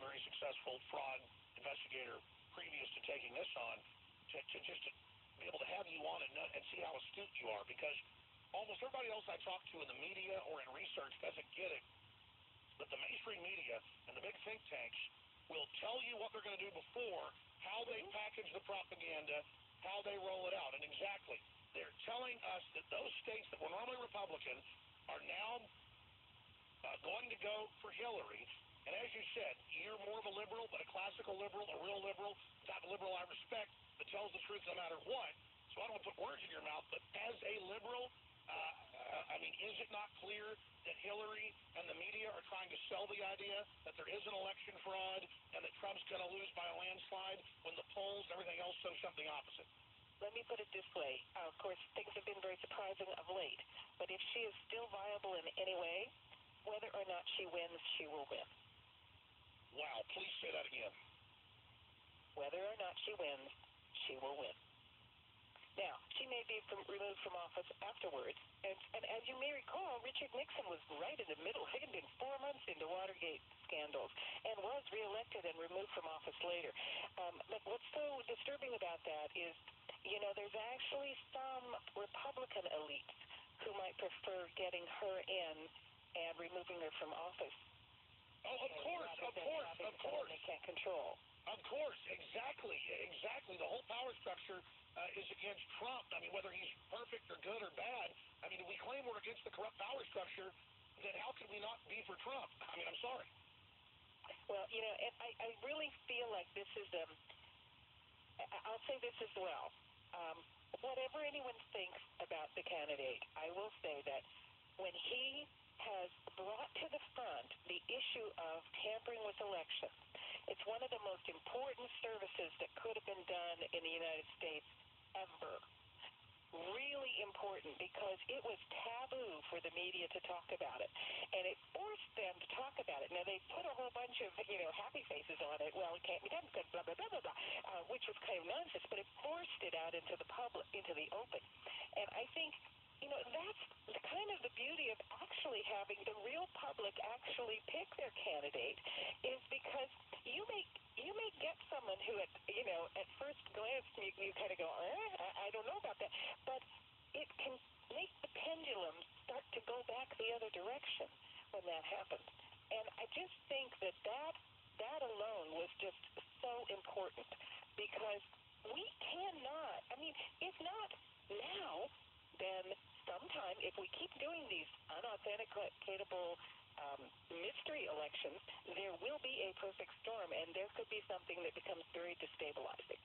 very successful fraud investigator previous to taking this on, to just be able to have you on and see how astute you are, because almost everybody else I talk to in the media or in research doesn't get it. But the mainstream media and the big think tanks will tell you what they're going to do before, how they package the propaganda, how they roll it out. And exactly, they're telling us that those states that were normally Republican are now going to go for Hillary. And as you said, you're more of a liberal, but a classical liberal, a real liberal, the type of liberal I respect, that tells the truth no matter what. So I don't want to put words in your mouth, but as a liberal, I mean, is it not clear that Hillary and the media are trying to sell the idea that there is an election fraud and that Trump's going to lose by a landslide when the polls and everything else show something opposite? Let me put it this way. Of course, things have been very surprising of late, but if she is still viable in any way, whether or not she wins, she will win. Wow, please say that again. Whether or not she wins, she will win. Now, she may be removed from office afterwards, and as you may recall, Richard Nixon was right in the middle. He had been 4 months into Watergate scandals and was reelected and removed from office later. But what's so disturbing about that is, you know, there's actually some Republican elites who might prefer getting her in and removing her from office. Oh, of course. They can't control. Of course, exactly. The whole power structure is against Trump. I mean, whether he's perfect or good or bad, I mean, if we claim we're against the corrupt power structure, then how can we not be for Trump? I mean, I'm sorry. Well, you know, and I really feel like this is, I'll say this as well. Whatever anyone thinks about the candidate, I will say that when he has brought to the front the issue of tampering with elections, it's one of the most important services that could have been done in the United States ever. Really important, because it was taboo for the media to talk about it, and it forced them to talk about it. Now, they put a whole bunch of, you know, happy faces on it. Well, it can't be done because blah, blah, blah, blah, blah, which was kind of nonsense, but it forced it out into the public, into the open. And I think, you know, that's kind of the beauty of actually having the real public actually pick their candidate, is because you may get someone who, at first glance, you kind of go, I don't know about that, but it can make the pendulum start to go back the other direction when that happens. And I just think that alone was just so important, because we cannot, I mean, if not now, then sometime, if we keep doing these unauthenticatable mystery elections, there will be a perfect storm, and there could be something that becomes very destabilizing.